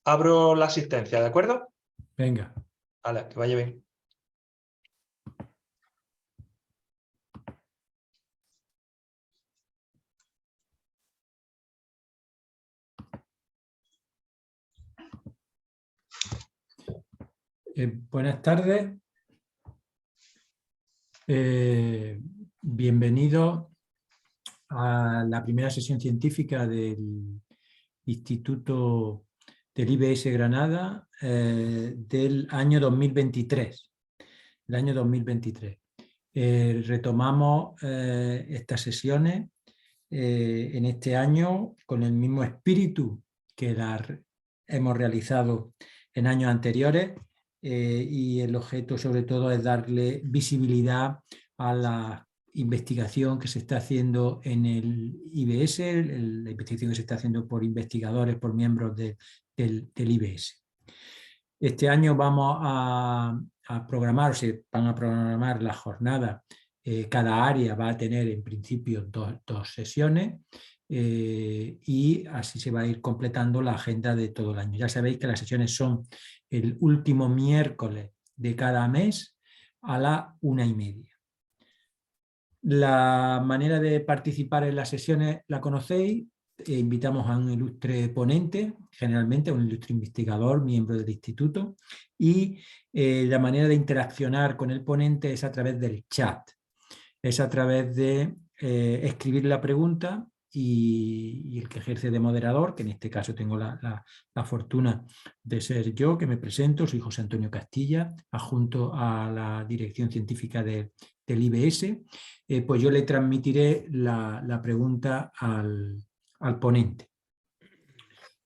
Abro la asistencia, ¿de acuerdo? Venga. Vale, que vaya bien. Buenas tardes. Bienvenido a la primera sesión científica del Instituto del IBS Granada del año 2023. El año 2023. Retomamos estas sesiones en este año con el mismo espíritu que las hemos realizado en años anteriores y el objeto sobre todo es darle visibilidad a la investigación que se está haciendo en el IBS, la investigación que se está haciendo por investigadores, por miembros del IBS. Este año vamos a programar, o se van a programar las jornadas. Cada área va a tener en principio dos sesiones y así se va a ir completando la agenda de todo el año. Ya sabéis que las sesiones son el último miércoles de cada mes a la 1:30. La manera de participar en las sesiones la conocéis. Invitamos a un ilustre ponente, generalmente a un ilustre investigador, miembro del instituto, y la manera de interaccionar con el ponente es a través del chat. Es a través de escribir la pregunta y el que ejerce de moderador, que en este caso tengo la fortuna de ser yo, que me presento, soy José Antonio Castilla, adjunto a la dirección científica del IBS, pues yo le transmitiré la pregunta al ponente.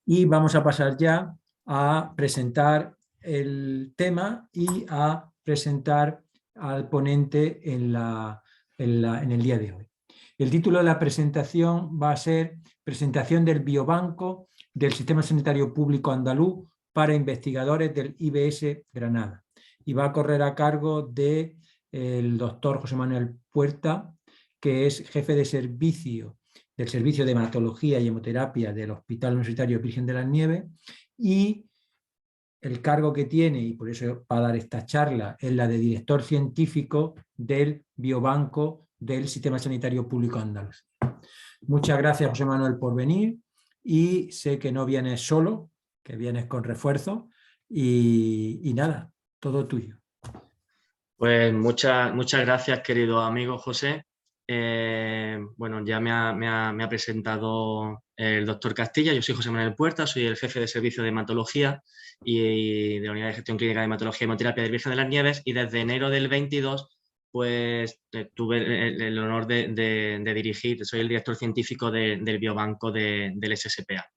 Y vamos a pasar ya a presentar el tema y a presentar al ponente en el día de hoy. El título de la presentación va a ser Presentación del Biobanco del Sistema Sanitario Público Andaluz para investigadores del IBS Granada. Y va a correr a cargo del doctor José Manuel Puerta, que es jefe de servicio del Servicio de Hematología y Hemoterapia del Hospital Universitario Virgen de las Nieves, y el cargo que tiene, y por eso va a dar esta charla, es la de director científico del Biobanco del Sistema Sanitario Público Andaluz. Muchas gracias, José Manuel, por venir, y sé que no vienes solo, que vienes con refuerzo, y nada, todo tuyo. Pues muchas gracias, querido amigo José. Bueno, ya me ha presentado el doctor Castilla. Yo soy José Manuel Puerta, soy el jefe de servicio de hematología y de la unidad de gestión clínica de hematología y hemoterapia del Virgen de las Nieves, y desde enero del 22 pues tuve el honor de dirigir, soy el director científico del biobanco del SSPA.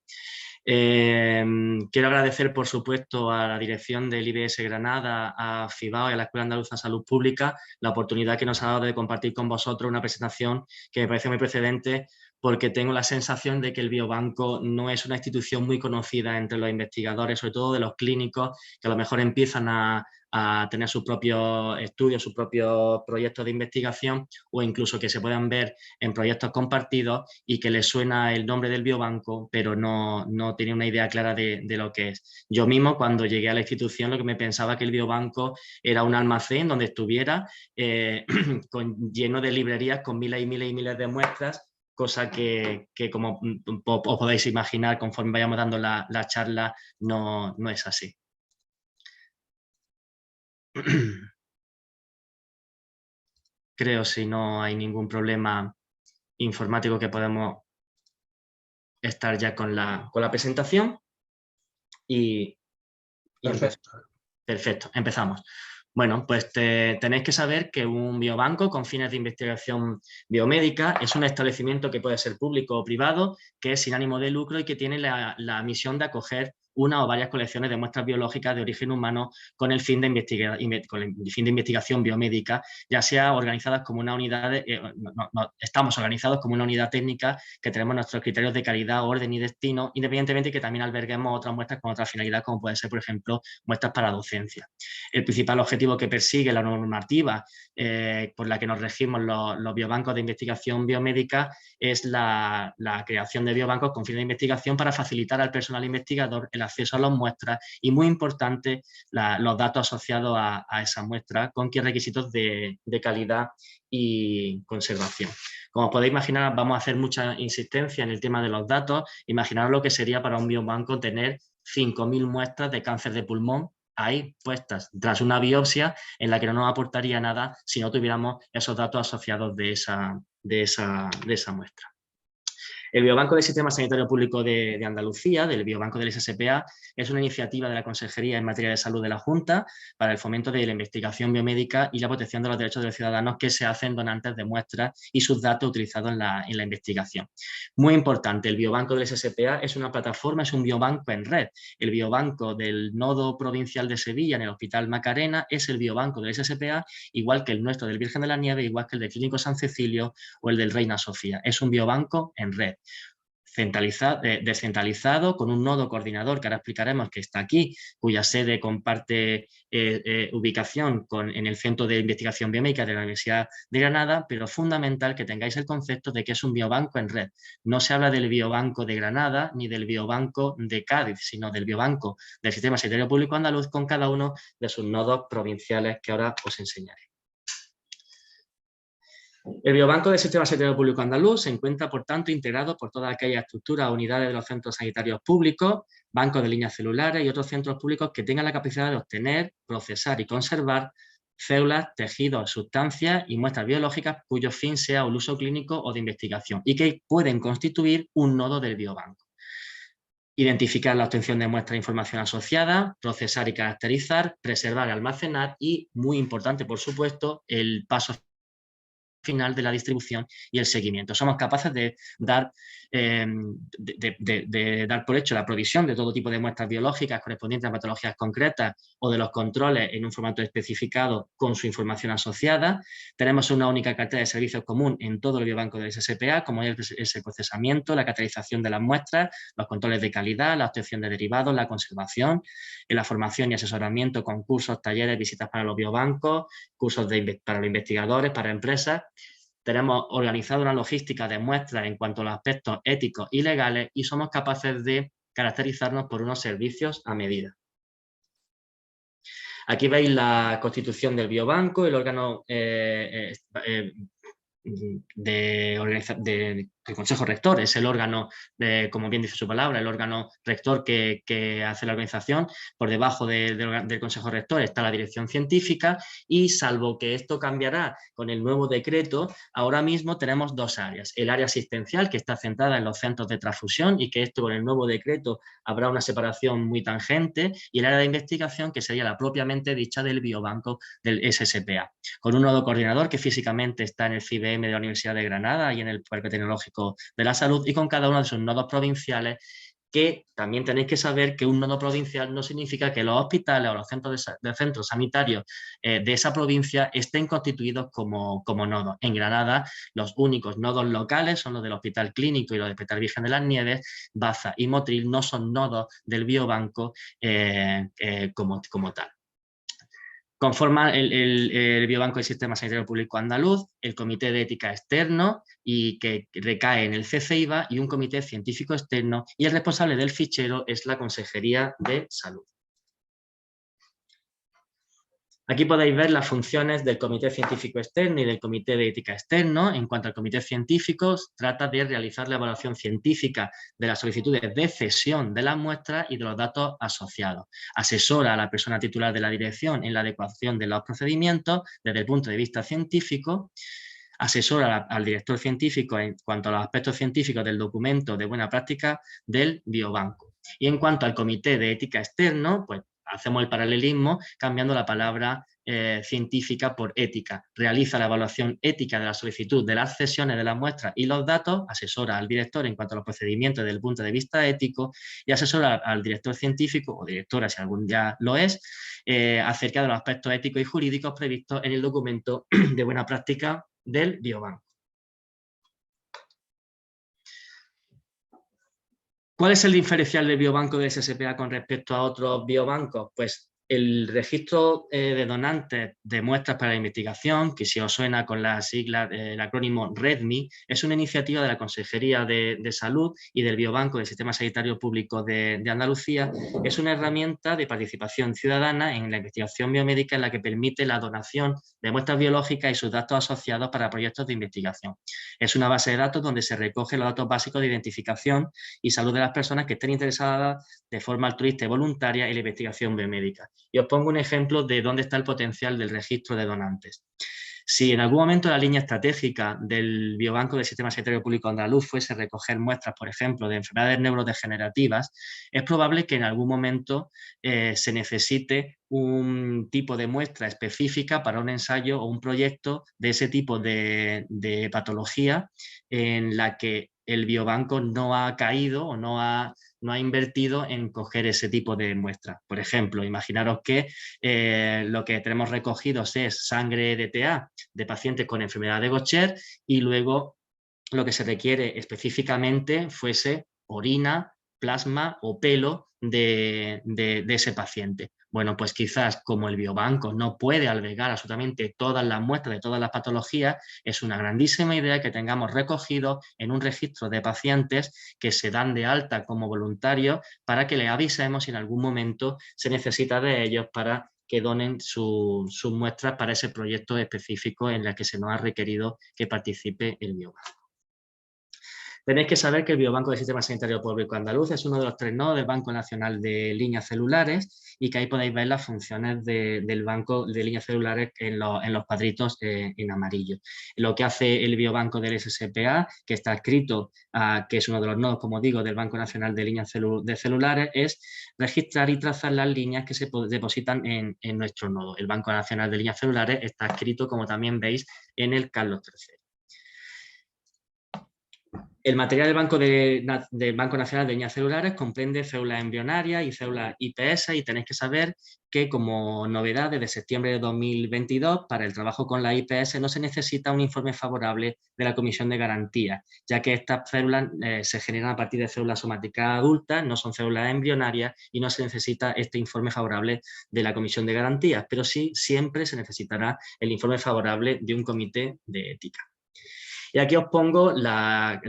Quiero agradecer, por supuesto, a la dirección del IBS Granada, a FIBAO y a la Escuela Andaluza de Salud Pública la oportunidad que nos ha dado de compartir con vosotros una presentación que me parece muy precedente, porque tengo la sensación de que el biobanco no es una institución muy conocida entre los investigadores, sobre todo de los clínicos, que a lo mejor empiezan a tener sus propios estudios, sus propios proyectos de investigación, o incluso que se puedan ver en proyectos compartidos y que les suena el nombre del biobanco, pero no tiene una idea clara de lo que es. Yo mismo, cuando llegué a la institución, lo que me pensaba que el biobanco era un almacén donde estuviera lleno de librerías con miles y miles y miles de muestras, cosa que como os podéis imaginar, conforme vayamos dando la charla, no es así. Creo, si no hay ningún problema informático, que podemos estar ya con la presentación. Perfecto, empezamos. Bueno, pues tenéis que saber que un biobanco con fines de investigación biomédica es un establecimiento que puede ser público o privado, que es sin ánimo de lucro y que tiene la misión de acoger una o varias colecciones de muestras biológicas de origen humano con el fin de investigación biomédica, ya sea organizadas como una unidad, estamos organizados como una unidad técnica que tenemos nuestros criterios de calidad, orden y destino, independientemente de que también alberguemos otras muestras con otra finalidad, como puede ser, por ejemplo, muestras para docencia. El principal objetivo que persigue la normativa por la que nos regimos los biobancos de investigación biomédica es la creación de biobancos con fines de investigación para facilitar al personal investigador el acceso a las muestras y, muy importante, los datos asociados a esa muestra con qué requisitos de calidad y conservación. Como podéis imaginar, vamos a hacer mucha insistencia en el tema de los datos. Imaginaos lo que sería para un biobanco tener 5.000 muestras de cáncer de pulmón ahí puestas tras una biopsia en la que no nos aportaría nada si no tuviéramos esos datos asociados de esa muestra. El Biobanco del Sistema Sanitario Público de Andalucía, del Biobanco del SSPA, es una iniciativa de la Consejería en materia de salud de la Junta para el fomento de la investigación biomédica y la protección de los derechos de los ciudadanos que se hacen donantes de muestras y sus datos utilizados en la investigación. Muy importante, el Biobanco del SSPA es una plataforma, es un biobanco en red. El biobanco del Nodo Provincial de Sevilla en el Hospital Macarena es el biobanco del SSPA, igual que el nuestro del Virgen de la Nieve, igual que el del Clínico San Cecilio o el del Reina Sofía. Es un biobanco en red, descentralizado, con un nodo coordinador que ahora explicaremos que está aquí, cuya sede comparte ubicación en el Centro de Investigación Biomédica de la Universidad de Granada, pero fundamental que tengáis el concepto de que es un biobanco en red. No se habla del biobanco de Granada ni del biobanco de Cádiz, sino del biobanco del Sistema Sanitario Público Andaluz con cada uno de sus nodos provinciales que ahora os enseñaré. El Biobanco del Sistema Sanitario Público Andaluz se encuentra, por tanto, integrado por todas aquellas estructuras o unidades de los centros sanitarios públicos, bancos de líneas celulares y otros centros públicos que tengan la capacidad de obtener, procesar y conservar células, tejidos, sustancias y muestras biológicas cuyo fin sea el uso clínico o de investigación y que pueden constituir un nodo del biobanco. Identificar la obtención de muestras de información asociada, procesar y caracterizar, preservar y almacenar y, muy importante, por supuesto, el paso final de la distribución y el seguimiento. Somos capaces de dar por hecho la provisión de todo tipo de muestras biológicas correspondientes a patologías concretas o de los controles en un formato especificado con su información asociada. Tenemos una única cartera de servicios común en todo el biobanco del SSPA, como es el procesamiento, la caracterización de las muestras, los controles de calidad, la obtención de derivados, la conservación, la formación y asesoramiento con cursos, talleres, visitas para los biobancos, cursos para los investigadores, para empresas. Tenemos organizado una logística de muestras en cuanto a los aspectos éticos y legales y somos capaces de caracterizarnos por unos servicios a medida. Aquí veis la constitución del biobanco, el órgano del Consejo Rector, es el órgano, como bien dice su palabra, el órgano rector que hace la organización. Por debajo del Consejo Rector está la dirección científica y, salvo que esto cambiará con el nuevo decreto, ahora mismo tenemos dos áreas. El área asistencial, que está centrada en los centros de transfusión y que esto con el nuevo decreto habrá una separación muy tangente, y el área de investigación, que sería la propiamente dicha del biobanco del SSPA, con un nodo coordinador que físicamente está en el CIBM de la Universidad de Granada y en el Parque Tecnológico de la Salud, y con cada uno de sus nodos provinciales, que también tenéis que saber que un nodo provincial no significa que los hospitales o los centros sanitarios de esa provincia estén constituidos como nodos. En Granada los únicos nodos locales son los del Hospital Clínico y los del Hospital Virgen de las Nieves. Baza y Motril no son nodos del biobanco como tal. Conforma el Biobanco del Sistema Sanitario Público Andaluz el Comité de Ética Externo, y que recae en el CCIVA, y un comité científico externo, y el responsable del fichero es la Consejería de Salud. Aquí podéis ver las funciones del Comité Científico Externo y del Comité de Ética Externo. En cuanto al Comité Científico, trata de realizar la evaluación científica de las solicitudes de cesión de las muestras y de los datos asociados. Asesora a la persona titular de la dirección en la adecuación de los procedimientos desde el punto de vista científico. Asesora al director científico en cuanto a los aspectos científicos del documento de buena práctica del biobanco. Y en cuanto al Comité de Ética Externo, pues hacemos el paralelismo cambiando la palabra científica por ética. Realiza la evaluación ética de la solicitud de las cesiones de las muestras y los datos, asesora al director en cuanto a los procedimientos desde el punto de vista ético, y asesora al director científico, o directora si algún día lo es, acerca de los aspectos éticos y jurídicos previstos en el documento de buena práctica del biobanco. ¿Cuál es el diferencial del biobanco del SSPA con respecto a otros biobancos? Pues el registro de donantes de muestras para la investigación, que si os suena con la sigla, el acrónimo REDMI, es una iniciativa de la Consejería de Salud y del Biobanco del Sistema Sanitario Público de Andalucía. Es una herramienta de participación ciudadana en la investigación biomédica en la que permite la donación de muestras biológicas y sus datos asociados para proyectos de investigación. Es una base de datos donde se recogen los datos básicos de identificación y salud de las personas que estén interesadas de forma altruista y voluntaria en la investigación biomédica. Y os pongo un ejemplo de dónde está el potencial del registro de donantes. Si en algún momento la línea estratégica del Biobanco del Sistema Sanitario Público Andaluz fuese recoger muestras, por ejemplo, de enfermedades neurodegenerativas, es probable que en algún momento se necesite un tipo de muestra específica para un ensayo o un proyecto de ese tipo de patología en la que el biobanco no ha caído o no ha invertido en coger ese tipo de muestras. Por ejemplo, imaginaros que lo que tenemos recogidos es sangre DTA de pacientes con enfermedad de Gaucher y luego lo que se requiere específicamente fuese orina, plasma o pelo de ese paciente. Bueno, pues quizás como el biobanco no puede albergar absolutamente todas las muestras de todas las patologías, es una grandísima idea que tengamos recogido en un registro de pacientes que se dan de alta como voluntarios para que les avisemos si en algún momento se necesita de ellos para que donen sus muestras para ese proyecto específico en el que se nos ha requerido que participe el biobanco. Tenéis que saber que el Biobanco del Sistema Sanitario Público Andaluz es uno de los 3 nodos del Banco Nacional de Líneas Celulares y que ahí podéis ver las funciones del Banco de Líneas Celulares en los cuadritos en amarillo. Lo que hace el Biobanco del SSPA, que está escrito, que es uno de los nodos, como digo, del Banco Nacional de Líneas Celulares, es registrar y trazar las líneas que se depositan en nuestro nodo. El Banco Nacional de Líneas Celulares está escrito, como también veis, en el Carlos III. El material del Banco Nacional de Líneas Celulares comprende células embrionarias y células IPS y tenéis que saber que como novedad desde septiembre de 2022 para el trabajo con la IPS no se necesita un informe favorable de la Comisión de Garantía, ya que estas células se generan a partir de células somáticas adultas, no son células embrionarias y no se necesita este informe favorable de la Comisión de Garantías, pero sí siempre se necesitará el informe favorable de un comité de ética. Y aquí os pongo la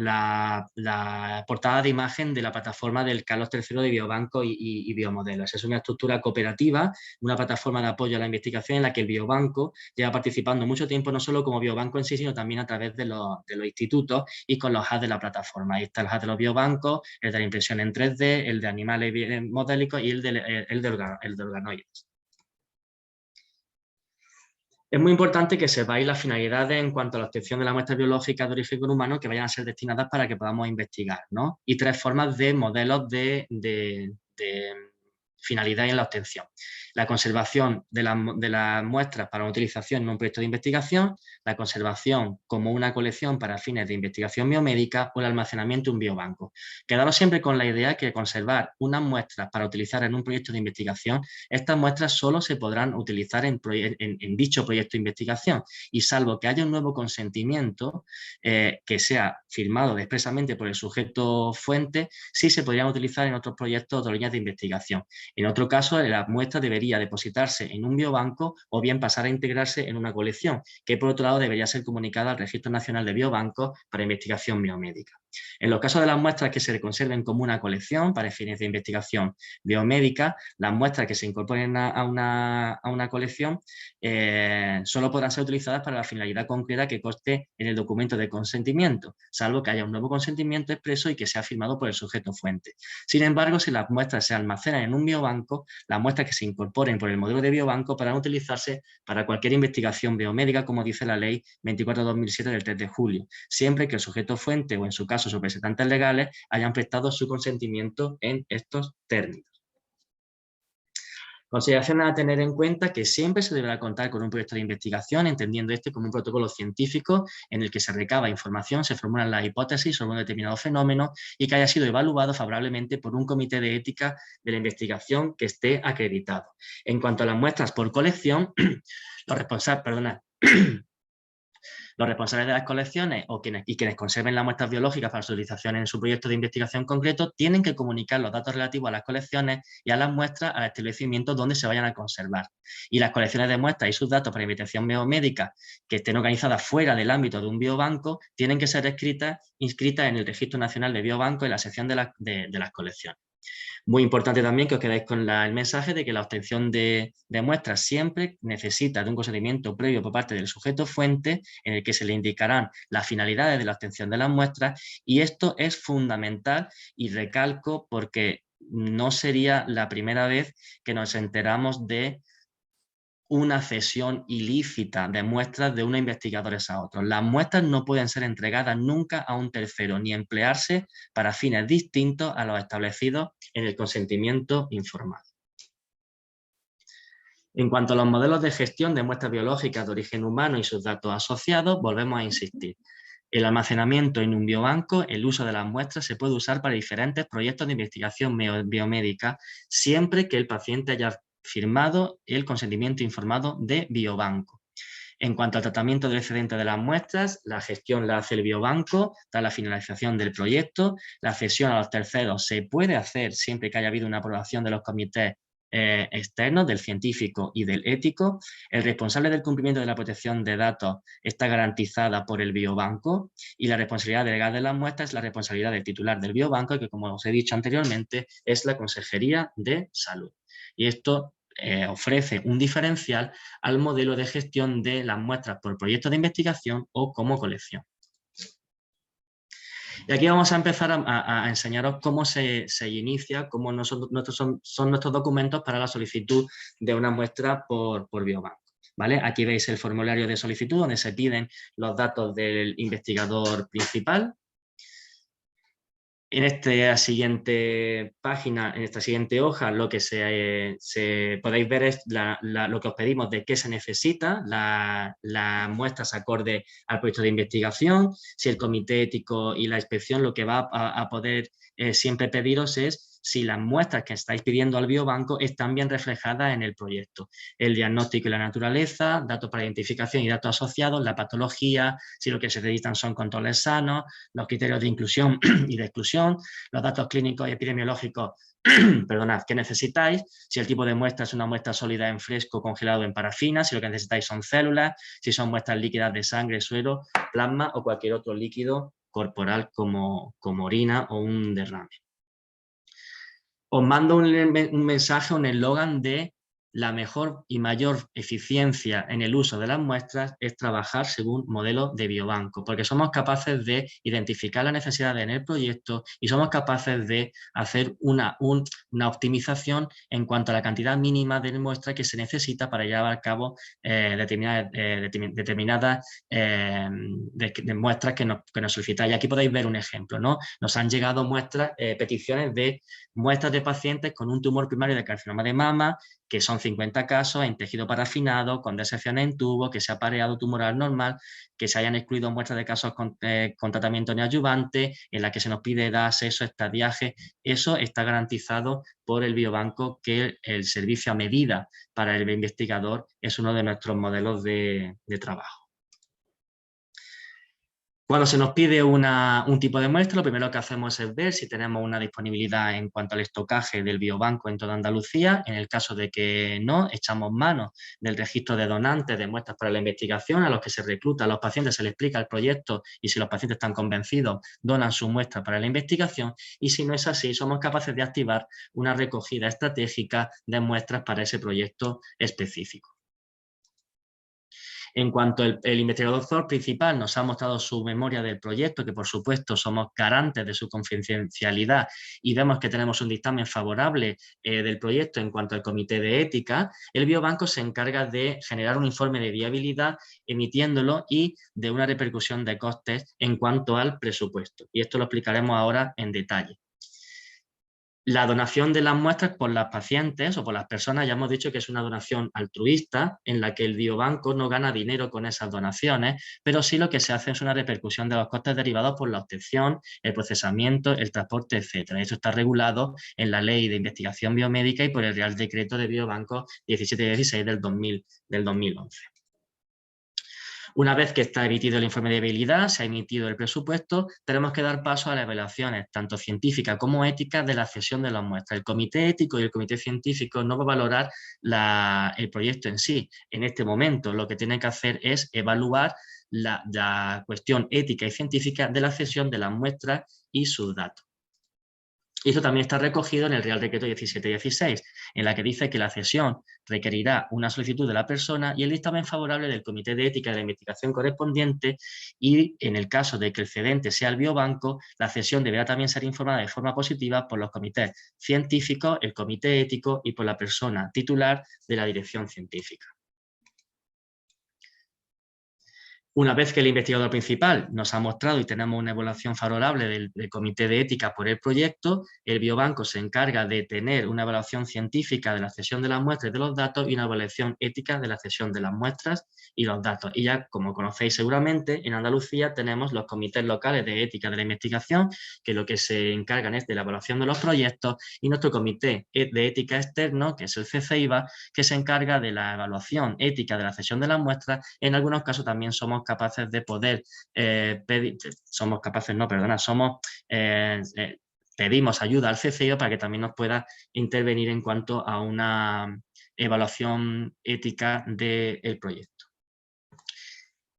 portada de imagen de la plataforma del Carlos III de Biobanco y Biomodelos. Es una estructura cooperativa, una plataforma de apoyo a la investigación en la que el Biobanco lleva participando mucho tiempo, no solo como Biobanco en sí, sino también a través de los institutos y con los hubs de la plataforma. Ahí está el hub de los biobancos, el de la impresión en 3D, el de animales modélicos y el de organoides. Es muy importante que sepáis las finalidades en cuanto a la obtención de la muestra biológica de origen humano que vayan a ser destinadas para que podamos investigar, ¿no? Y 3 formas de modelos de finalidad en la obtención. La conservación de las muestras para utilización en un proyecto de investigación, la conservación como una colección para fines de investigación biomédica o el almacenamiento en un biobanco. Quedaros siempre con la idea que conservar unas muestras para utilizar en un proyecto de investigación, estas muestras solo se podrán utilizar en dicho proyecto de investigación y salvo que haya un nuevo consentimiento que sea firmado expresamente por el sujeto fuente, sí se podrían utilizar en otros proyectos o líneas de investigación. En otro caso, la muestra debería depositarse en un biobanco o bien pasar a integrarse en una colección, que por otro lado debería ser comunicada al Registro Nacional de Biobancos para investigación biomédica. En los casos de las muestras que se conserven como una colección para fines de investigación biomédica, las muestras que se incorporen a una colección solo podrán ser utilizadas para la finalidad concreta que conste en el documento de consentimiento, salvo que haya un nuevo consentimiento expreso y que sea firmado por el sujeto fuente. Sin embargo, si las muestras se almacenan en un biobanco, las muestras que se incorporen por el modelo de biobanco podrán utilizarse para cualquier investigación biomédica, como dice la Ley 24/2007 del 3 de julio, siempre que el sujeto fuente o en su caso sus representantes legales hayan prestado su consentimiento en estos términos. Consideraciones a tener en cuenta que siempre se deberá contar con un proyecto de investigación, entendiendo este como un protocolo científico en el que se recaba información, se formulan las hipótesis sobre un determinado fenómeno y que haya sido evaluado favorablemente por un comité de ética de la investigación que esté acreditado. En cuanto a las muestras por colección, los responsables, Los responsables de las colecciones y quienes conserven las muestras biológicas para su utilización en su proyecto de investigación concreto tienen que comunicar los datos relativos a las colecciones y a las muestras al establecimiento donde se vayan a conservar. Y las colecciones de muestras y sus datos para investigación biomédica que estén organizadas fuera del ámbito de un biobanco tienen que ser inscritas en el Registro Nacional de Biobancos en la sección de las colecciones. Muy importante también que os quedéis con el mensaje de que la obtención de muestras siempre necesita de un consentimiento previo por parte del sujeto fuente en el que se le indicarán las finalidades de la obtención de las muestras, y esto es fundamental y recalco porque no sería la primera vez que nos enteramos de una cesión ilícita de muestras de unos investigadores a otros. Las muestras no pueden ser entregadas nunca a un tercero ni emplearse para fines distintos a los establecidos en el consentimiento informado. En cuanto a los modelos de gestión de muestras biológicas de origen humano y sus datos asociados, volvemos a insistir. El almacenamiento en un biobanco, el uso de las muestras se puede usar para diferentes proyectos de investigación biomédica, siempre que el paciente haya firmado el consentimiento informado de biobanco. En cuanto al tratamiento del excedente de las muestras, la gestión la hace el biobanco tras la finalización del proyecto. La cesión a los terceros se puede hacer siempre que haya habido una aprobación de los comités externos, del científico y del ético. El responsable del cumplimiento de la protección de datos está garantizada por el biobanco, y la responsabilidad delegada de las muestras es la responsabilidad del titular del biobanco, que, como os he dicho anteriormente, es la Consejería de Salud. Y esto ofrece un diferencial al modelo de gestión de las muestras por proyecto de investigación o como colección. Y aquí vamos a empezar a enseñaros cómo se inicia, cómo son nuestros documentos para la solicitud de una muestra por biobanco. ¿Vale? Aquí veis el formulario de solicitud donde se piden los datos del investigador principal. En esta siguiente página, en esta siguiente hoja, lo que podéis ver es lo que os pedimos de qué se necesita, las muestras acorde al proyecto de investigación. Si el comité ético y la inspección lo que va a poder siempre pediros es si las muestras que estáis pidiendo al biobanco están bien reflejadas en el proyecto. El diagnóstico y la naturaleza, datos para identificación y datos asociados, la patología, si lo que se necesitan son controles sanos, los criterios de inclusión y de exclusión, los datos clínicos y epidemiológicos perdonad, que necesitáis, si el tipo de muestra es una muestra sólida en fresco, congelado en parafina, si lo que necesitáis son células, si son muestras líquidas de sangre, suero, plasma o cualquier otro líquido corporal como orina o un derrame. Os mando un mensaje, un eslogan de la mejor y mayor eficiencia en el uso de las muestras es trabajar según modelo de biobanco, porque somos capaces de identificar las necesidades en el proyecto y somos capaces de hacer una optimización en cuanto a la cantidad mínima de muestras que se necesita para llevar a cabo determinadas muestras que nos solicitáis. Y aquí podéis ver un ejemplo, ¿no? Nos han llegado peticiones de muestras de pacientes con un tumor primario de carcinoma de mama, que son 50 casos en tejido parafinado, con disecciones en tubo, que se ha pareado tumoral normal, que se hayan excluido muestras de casos con tratamiento neoadyuvante, en la que se nos pide edad, sexo, estadiaje. Eso está garantizado por el biobanco, que el servicio a medida para el investigador es uno de nuestros modelos de trabajo. Cuando se nos pide un tipo de muestra, lo primero que hacemos es ver si tenemos una disponibilidad en cuanto al estocaje del biobanco en toda Andalucía. En el caso de que no, echamos mano del registro de donantes de muestras para la investigación, a los que se recluta a los pacientes, se les explica el proyecto y si los pacientes están convencidos, donan su muestra para la investigación, y si no es así, somos capaces de activar una recogida estratégica de muestras para ese proyecto específico. En cuanto el investigador principal nos ha mostrado su memoria del proyecto, que por supuesto somos garantes de su confidencialidad, y vemos que tenemos un dictamen favorable del proyecto en cuanto al comité de ética, el biobanco se encarga de generar un informe de viabilidad, emitiéndolo, y de una repercusión de costes en cuanto al presupuesto. Y esto lo explicaremos ahora en detalle. La donación de las muestras por las pacientes o por las personas, ya hemos dicho que es una donación altruista, en la que el biobanco no gana dinero con esas donaciones, pero sí lo que se hace es una repercusión de los costes derivados por la obtención, el procesamiento, el transporte, etc. Eso está regulado en la Ley de Investigación Biomédica y por el Real Decreto de Biobancos 1716 del 2011. Una vez que está emitido el informe de viabilidad, se ha emitido el presupuesto, tenemos que dar paso a las evaluaciones, tanto científicas como éticas, de la cesión de las muestras. El comité ético y el comité científico no va a valorar el proyecto en sí. En este momento lo que tienen que hacer es evaluar la cuestión ética y científica de la cesión de las muestras y sus datos. Y esto también está recogido en el Real Decreto 1716, en la que dice que la cesión requerirá una solicitud de la persona y el dictamen favorable del Comité de Ética de la Investigación correspondiente, y en el caso de que el cedente sea el biobanco, la cesión deberá también ser informada de forma positiva por los comités científicos, el Comité Ético y por la persona titular de la dirección científica. Una vez que el investigador principal nos ha mostrado y tenemos una evaluación favorable del Comité de Ética por el proyecto, el biobanco se encarga de tener una evaluación científica de la cesión de las muestras y de los datos y una evaluación ética de la cesión de las muestras y los datos. Y ya, como conocéis seguramente, en Andalucía tenemos los comités locales de ética de la investigación, que lo que se encargan es de la evaluación de los proyectos, y nuestro comité de ética externo, que es el CCIVA, que se encarga de la evaluación ética de la cesión de las muestras. En algunos casos también somos capaces de poder pedimos ayuda al CCIO para que también nos pueda intervenir en cuanto a una evaluación ética del proyecto.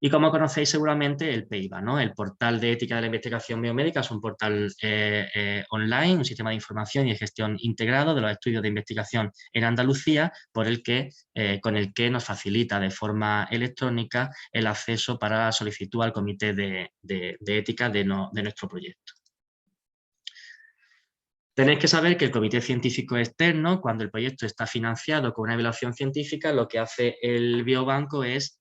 Y como conocéis seguramente, el PEIBA, ¿no? El Portal de Ética de la Investigación Biomédica, es un portal online, un sistema de información y de gestión integrado de los estudios de investigación en Andalucía, con el que nos facilita de forma electrónica el acceso para la solicitud al Comité de Ética de nuestro proyecto. Tenéis que saber que el comité científico externo, cuando el proyecto está financiado con una evaluación científica, lo que hace el biobanco es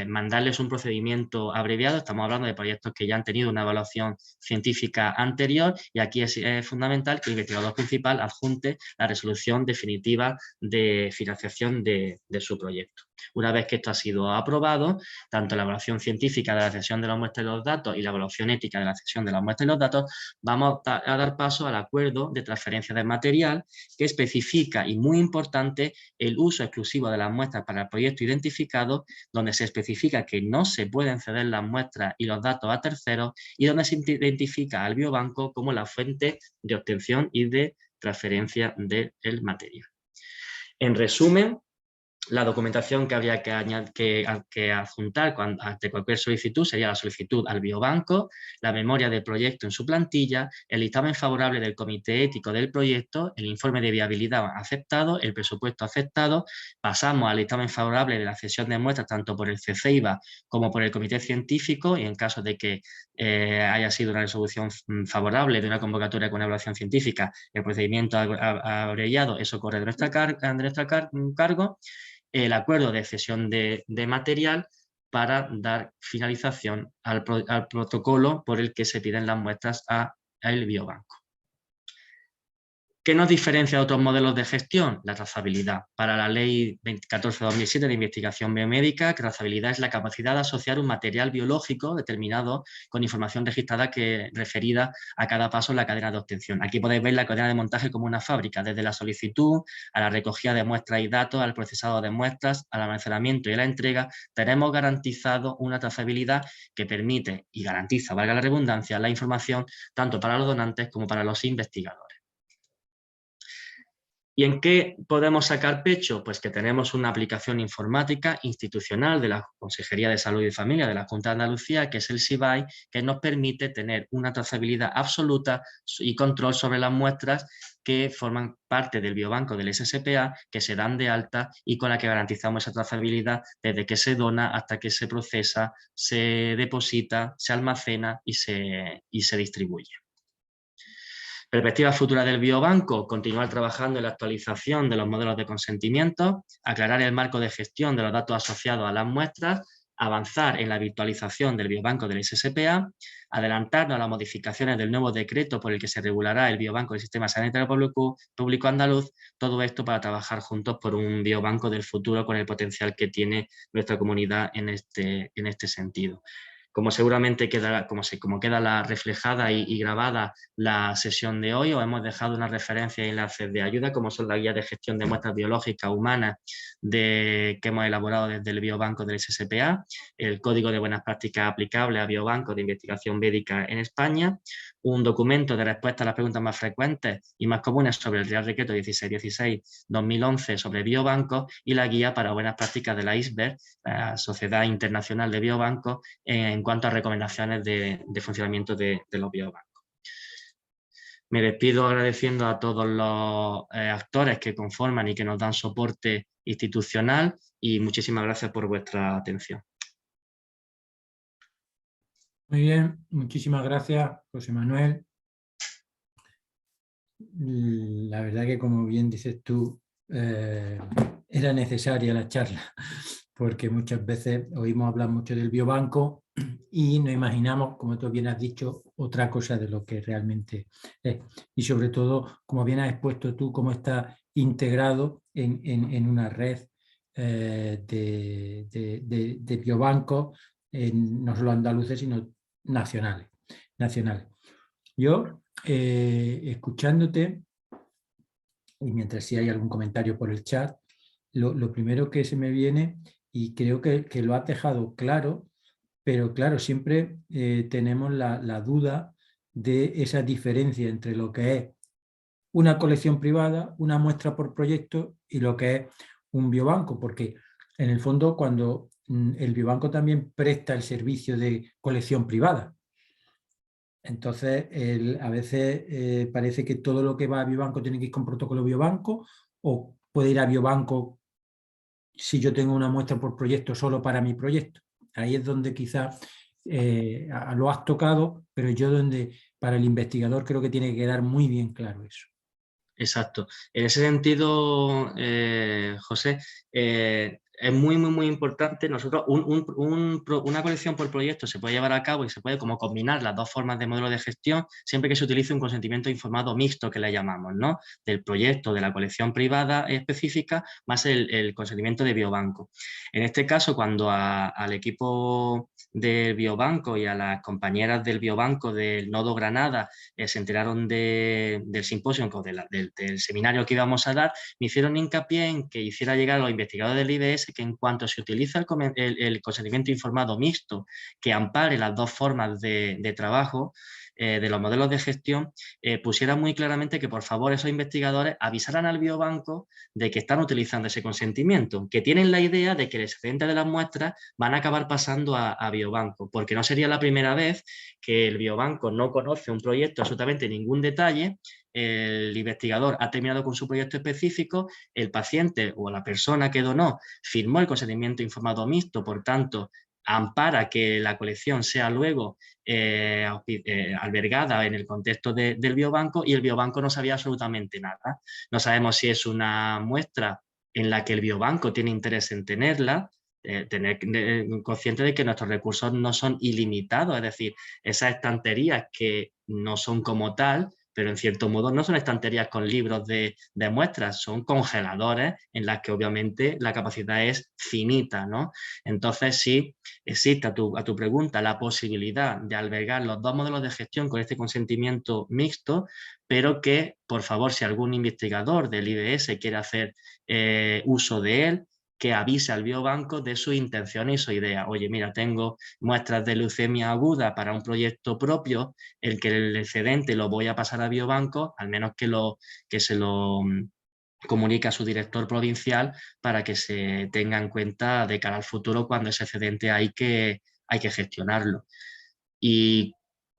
mandarles un procedimiento abreviado. Estamos hablando de proyectos que ya han tenido una evaluación científica anterior, y aquí es fundamental que el investigador principal adjunte la resolución definitiva de financiación de su proyecto. Una vez que esto ha sido aprobado, tanto la evaluación científica de la cesión de las muestras y los datos y la evaluación ética de la cesión de las muestras y los datos, vamos a dar paso al acuerdo de transferencia de material, que especifica, y muy importante, el uso exclusivo de las muestras para el proyecto identificado, donde se especifica que no se pueden ceder las muestras y los datos a terceros, y donde se identifica al biobanco como la fuente de obtención y de transferencia del material. En resumen, la documentación que habría que adjuntar ante cualquier solicitud sería la solicitud al biobanco, la memoria del proyecto en su plantilla, el dictamen favorable del comité ético del proyecto, el informe de viabilidad aceptado, el presupuesto aceptado. Pasamos al dictamen favorable de la cesión de muestras tanto por el CCIVA como por el comité científico, y en caso de que haya sido una resolución favorable de una convocatoria con una evaluación científica, el procedimiento abreviado, eso corre de nuestra cargo. El acuerdo de cesión de material para dar finalización al protocolo por el que se piden las muestras al biobanco. ¿Qué nos diferencia de otros modelos de gestión? La trazabilidad. Para la Ley 14/2007 de Investigación Biomédica, trazabilidad es la capacidad de asociar un material biológico determinado con información registrada referida a cada paso en la cadena de obtención. Aquí podéis ver la cadena de montaje como una fábrica, desde la solicitud a la recogida de muestras y datos, al procesado de muestras, al almacenamiento y a la entrega. Tenemos garantizado una trazabilidad que permite y garantiza, valga la redundancia, la información tanto para los donantes como para los investigadores. ¿Y en qué podemos sacar pecho? Pues que tenemos una aplicación informática institucional de la Consejería de Salud y Familia de la Junta de Andalucía, que es el SIBAI, que nos permite tener una trazabilidad absoluta y control sobre las muestras que forman parte del biobanco del SSPA, que se dan de alta y con la que garantizamos esa trazabilidad desde que se dona hasta que se procesa, se deposita, se almacena y se distribuye. Perspectiva futura del biobanco: continuar trabajando en la actualización de los modelos de consentimiento, aclarar el marco de gestión de los datos asociados a las muestras, avanzar en la virtualización del biobanco del SSPA, adelantarnos a las modificaciones del nuevo decreto por el que se regulará el biobanco del Sistema Sanitario Público Andaluz. Todo esto para trabajar juntos por un biobanco del futuro con el potencial que tiene nuestra comunidad en este sentido. Como seguramente quedará, como queda reflejada y grabada la sesión de hoy, os hemos dejado una referencia y enlaces de ayuda, como son la guía de gestión de muestras biológicas humanas que hemos elaborado desde el Biobanco del SSPA, el Código de Buenas Prácticas aplicable a Biobancos de Investigación Médica en España, un documento de respuesta a las preguntas más frecuentes y más comunes sobre el Real Decreto 1616-2011 sobre biobancos y la guía para buenas prácticas de la ISBER, la Sociedad Internacional de Biobancos, en cuanto a recomendaciones de funcionamiento de los biobancos. Me despido agradeciendo a todos los actores que conforman y que nos dan soporte institucional y muchísimas gracias por vuestra atención. Muy bien, muchísimas gracias, José Manuel. La verdad que, como bien dices tú, era necesaria la charla, porque muchas veces oímos hablar mucho del biobanco y no imaginamos, como tú bien has dicho, otra cosa de lo que realmente es. Y sobre todo, como bien has expuesto tú, cómo está integrado en una red de biobancos, no solo andaluces, sino nacionales. Yo, escuchándote, y mientras si hay algún comentario por el chat, lo primero que se me viene, y creo que lo has dejado claro, pero claro, siempre tenemos la duda de esa diferencia entre lo que es una colección privada, una muestra por proyecto y lo que es un biobanco, porque en el fondo cuando el biobanco también presta el servicio de colección privada. Entonces, a veces parece que todo lo que va a biobanco tiene que ir con protocolo biobanco, o puede ir a biobanco si yo tengo una muestra por proyecto solo para mi proyecto. Ahí es donde quizás lo has tocado, pero yo donde para el investigador creo que tiene que quedar muy bien claro eso. Exacto. En ese sentido, José, es muy importante. Nosotros, una colección por proyecto se puede llevar a cabo y se puede como combinar las dos formas de modelo de gestión siempre que se utilice un consentimiento informado mixto, que le llamamos, ¿no? Del proyecto, de la colección privada específica, más el consentimiento de biobanco. En este caso, cuando al equipo del biobanco y a las compañeras del biobanco del Nodo Granada se enteraron del simposio, del seminario que íbamos a dar, me hicieron hincapié en que hiciera llegar a los investigadores del IBS que en cuanto se utiliza el consentimiento informado mixto que ampare las dos formas de trabajo de los modelos de gestión, pusiera muy claramente que por favor esos investigadores avisaran al biobanco de que están utilizando ese consentimiento, que tienen la idea de que el excedente de las muestras van a acabar pasando a biobanco, porque no sería la primera vez que el biobanco no conoce un proyecto absolutamente ningún detalle, el investigador ha terminado con su proyecto específico, el paciente o la persona que donó firmó el consentimiento informado mixto, por tanto, ampara que la colección sea luego albergada en el contexto del biobanco, y el biobanco no sabía absolutamente nada. No sabemos si es una muestra en la que el biobanco tiene interés en tenerla, tener consciente de que nuestros recursos no son ilimitados, es decir, esas estanterías que no son como tal, pero en cierto modo no son estanterías con libros de muestras, son congeladores en las que obviamente la capacidad es finita, ¿no? Entonces sí existe a tu pregunta la posibilidad de albergar los dos modelos de gestión con este consentimiento mixto, pero que por favor, si algún investigador del IBS quiere hacer uso de él, que avise al biobanco de su intención y su idea. Oye, mira, tengo muestras de leucemia aguda para un proyecto propio, el que el excedente lo voy a pasar a biobanco, al menos que se lo comunique a su director provincial para que se tenga en cuenta de cara al futuro cuando ese excedente hay que gestionarlo. Y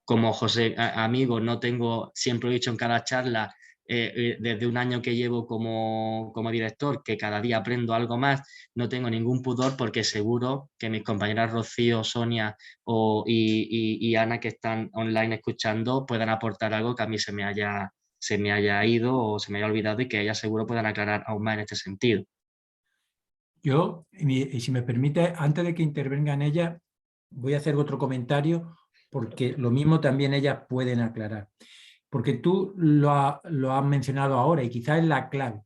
como José, amigo, no tengo, siempre he dicho en cada charla, desde un año que llevo como director, que cada día aprendo algo más, no tengo ningún pudor porque seguro que mis compañeras Rocío, Sonia y Ana, que están online escuchando, puedan aportar algo que a mí se me haya ido o se me haya olvidado, y que ellas seguro puedan aclarar aún más en este sentido. Yo, y si me permite, antes de que intervengan ellas, voy a hacer otro comentario, porque lo mismo también ellas pueden aclarar. Porque tú lo has mencionado ahora y quizás es la clave.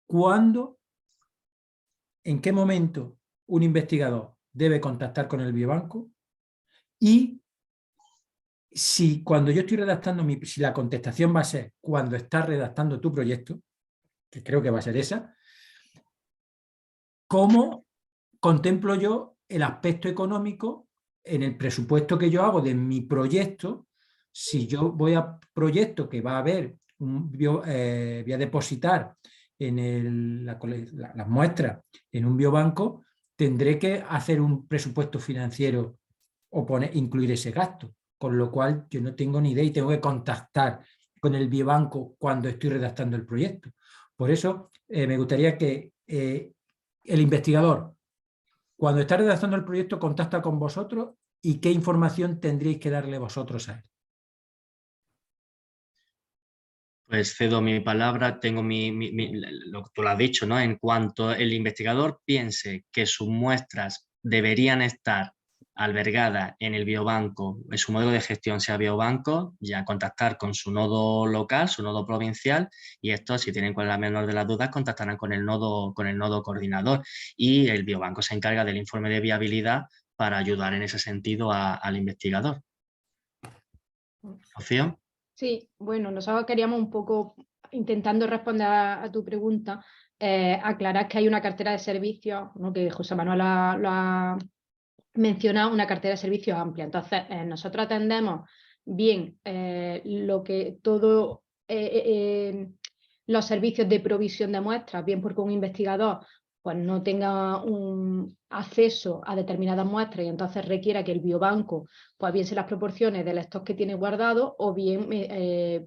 ¿Cuándo, en qué momento un investigador debe contactar con el biobanco Y si cuando yo estoy redactando, si la contestación va a ser cuando estás redactando tu proyecto, que creo que va a ser esa, ¿cómo contemplo yo el aspecto económico en el presupuesto que yo hago de mi proyecto? Si yo voy a proyecto que va a haber, voy a depositar en las muestras en un biobanco, tendré que hacer un presupuesto financiero o incluir ese gasto, con lo cual yo no tengo ni idea y tengo que contactar con el biobanco cuando estoy redactando el proyecto. Por eso me gustaría que el investigador, cuando está redactando el proyecto, contacta con vosotros y qué información tendréis que darle vosotros a él. Pues cedo mi palabra, tengo lo que tú lo has dicho, ¿no? En cuanto el investigador piense que sus muestras deberían estar albergadas en el biobanco, en su modelo de gestión sea biobanco, ya contactar con su nodo local, su nodo provincial, y estos, si tienen la menor de las dudas, contactarán con el nodo coordinador, y el biobanco se encarga del informe de viabilidad para ayudar en ese sentido al investigador. ¿Rocío? Sí, bueno, nosotros queríamos un poco, intentando responder a tu pregunta, aclarar que hay una cartera de servicios, ¿no? Que José Manuel lo ha mencionado, una cartera de servicios amplia. Entonces, nosotros atendemos bien los servicios de provisión de muestras, bien porque un investigador pues no tenga un acceso a determinadas muestras y entonces requiera que el biobanco pues bien se las proporcione del stock que tiene guardado o bien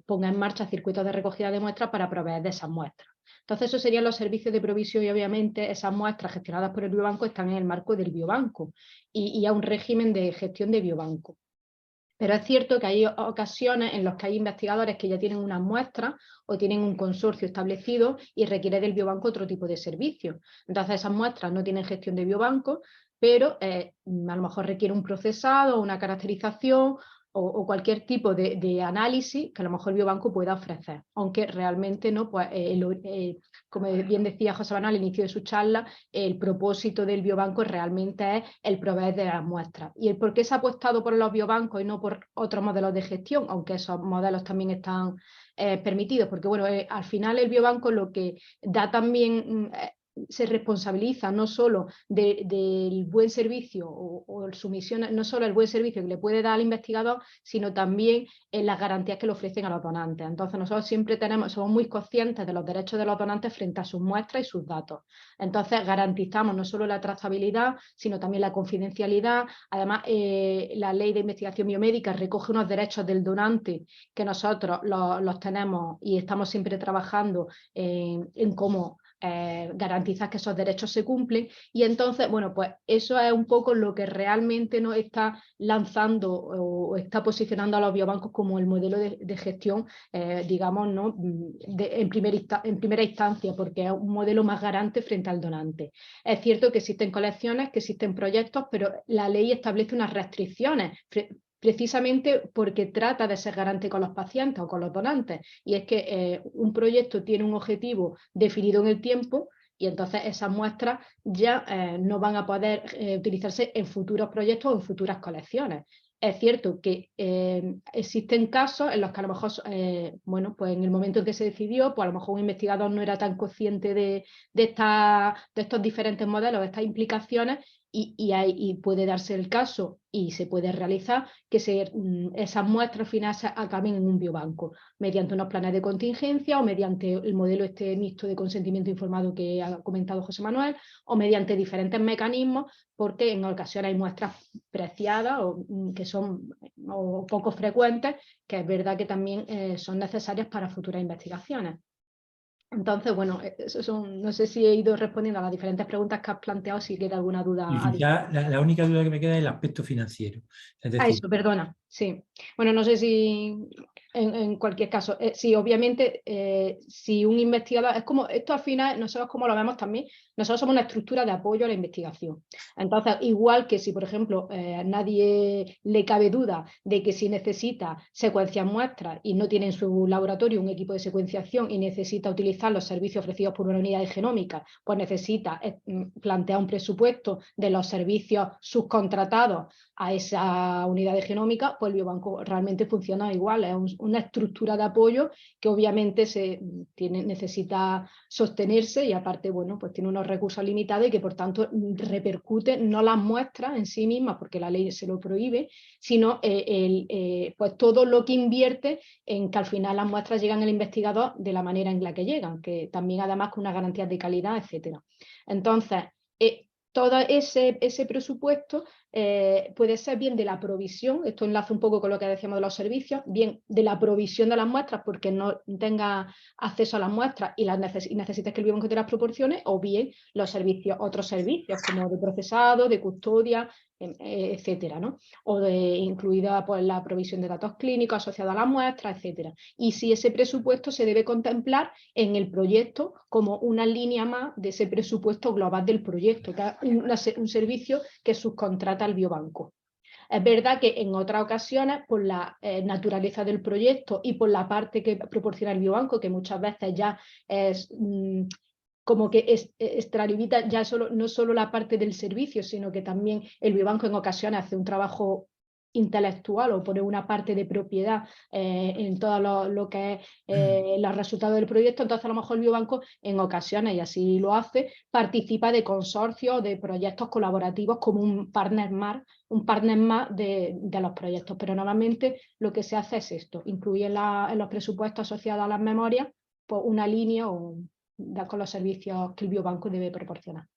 ponga en marcha circuitos de recogida de muestras para proveer de esas muestras. Entonces, esos serían los servicios de provisión y obviamente esas muestras gestionadas por el biobanco están en el marco del biobanco y a un régimen de gestión de biobanco. Pero es cierto que hay ocasiones en las que hay investigadores que ya tienen unas muestras o tienen un consorcio establecido y requiere del biobanco otro tipo de servicio. Entonces esas muestras no tienen gestión de biobanco, pero a lo mejor requiere un procesado, una caracterización o cualquier tipo de análisis que a lo mejor el biobanco pueda ofrecer. Aunque realmente no, pues, como bien decía José Manuel al inicio de su charla, el propósito del biobanco realmente es el proveer de las muestras. ¿Y el por qué se ha apostado por los biobancos y no por otros modelos de gestión? Aunque esos modelos también están permitidos, porque bueno, al final el biobanco lo que da también se responsabiliza no solo del buen servicio o su misión, no solo el buen servicio que le puede dar al investigador, sino también en las garantías que le ofrecen a los donantes. Entonces nosotros siempre somos muy conscientes de los derechos de los donantes frente a sus muestras y sus datos. Entonces garantizamos no solo la trazabilidad, sino también la confidencialidad. Además, la ley de investigación biomédica recoge unos derechos del donante que nosotros los tenemos y estamos siempre trabajando en cómo garantizar que esos derechos se cumplen, y entonces, bueno, pues eso es un poco lo que realmente nos está lanzando o está posicionando a los biobancos como el modelo de gestión, digamos, ¿no? En primera instancia, porque es un modelo más garante frente al donante. Es cierto que existen colecciones, que existen proyectos, pero la ley establece unas restricciones precisamente porque trata de ser garante con los pacientes o con los donantes, y es que un proyecto tiene un objetivo definido en el tiempo y entonces esas muestras ya no van a poder utilizarse en futuros proyectos o en futuras colecciones. Es cierto que existen casos en los que a lo mejor, bueno, pues en el momento en que se decidió, pues a lo mejor un investigador no era tan consciente de estos diferentes modelos, de estas implicaciones, y puede darse el caso y se puede realizar que esas muestras finales acaben en un biobanco mediante unos planes de contingencia o mediante el modelo mixto de consentimiento informado que ha comentado José Manuel, o mediante diferentes mecanismos, porque en ocasiones hay muestras preciadas o que son poco frecuentes, que es verdad que también son necesarias para futuras investigaciones. Entonces, bueno, no sé si he ido respondiendo a las diferentes preguntas que has planteado, si queda alguna duda. Y ya la única duda que me queda es el aspecto financiero. Es decir, Eso, perdona, sí. Bueno, no sé si En cualquier caso, sí, obviamente, si un investigador, es como, esto al final, nosotros como lo vemos también, nosotros somos una estructura de apoyo a la investigación. Entonces, igual que si, por ejemplo, a nadie le cabe duda de que si necesita secuenciar muestras y no tiene en su laboratorio un equipo de secuenciación y necesita utilizar los servicios ofrecidos por una unidad de genómica, pues necesita plantear un presupuesto de los servicios subcontratados a esa unidad de genómica, pues el biobanco realmente funciona igual, es una estructura de apoyo que obviamente necesita sostenerse y aparte, bueno, pues tiene unos recursos limitados y que por tanto repercute no las muestras en sí mismas, porque la ley se lo prohíbe, sino pues todo lo que invierte en que al final las muestras llegan al investigador de la manera en la que llegan, que también además con una garantía de calidad, etcétera. Entonces, todo ese presupuesto puede ser bien de la provisión, esto enlaza un poco con lo que decíamos de los servicios, bien de la provisión de las muestras porque no tenga acceso a las muestras y necesites que el biobanco te las proporcione, o bien los servicios, otros servicios como de procesado, de custodia, etcétera, ¿no? O incluida pues, la provisión de datos clínicos asociados a las muestras, etcétera. Y si ese presupuesto se debe contemplar en el proyecto como una línea más de ese presupuesto global del proyecto, que es un servicio que subcontrata al biobanco. Es verdad que en otras ocasiones, por la naturaleza del proyecto y por la parte que proporciona el biobanco, que muchas veces ya es como que extralimita ya no solo la parte del servicio, sino que también el biobanco en ocasiones hace un trabajo intelectual o pone una parte de propiedad en todo lo que es los resultados del proyecto, entonces a lo mejor el biobanco en ocasiones, y así lo hace, participa de consorcios, de proyectos colaborativos como un partner más de los proyectos, pero normalmente lo que se hace es esto, incluye en los presupuestos asociados a las memorias pues una línea con los servicios que el biobanco debe proporcionar.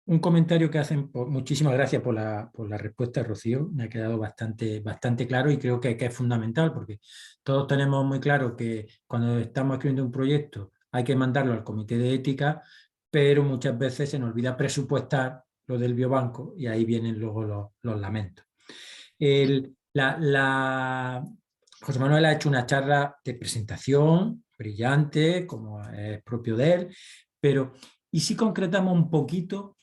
Un comentario que hacen, muchísimas gracias por la respuesta, Rocío, me ha quedado bastante claro y creo que es fundamental porque todos tenemos muy claro que cuando estamos escribiendo un proyecto hay que mandarlo al comité de ética, pero muchas veces se nos olvida presupuestar lo del biobanco y ahí vienen luego los lamentos. José Manuel ha hecho una charla de presentación brillante, como es propio de él, pero ¿y si concretamos un poquito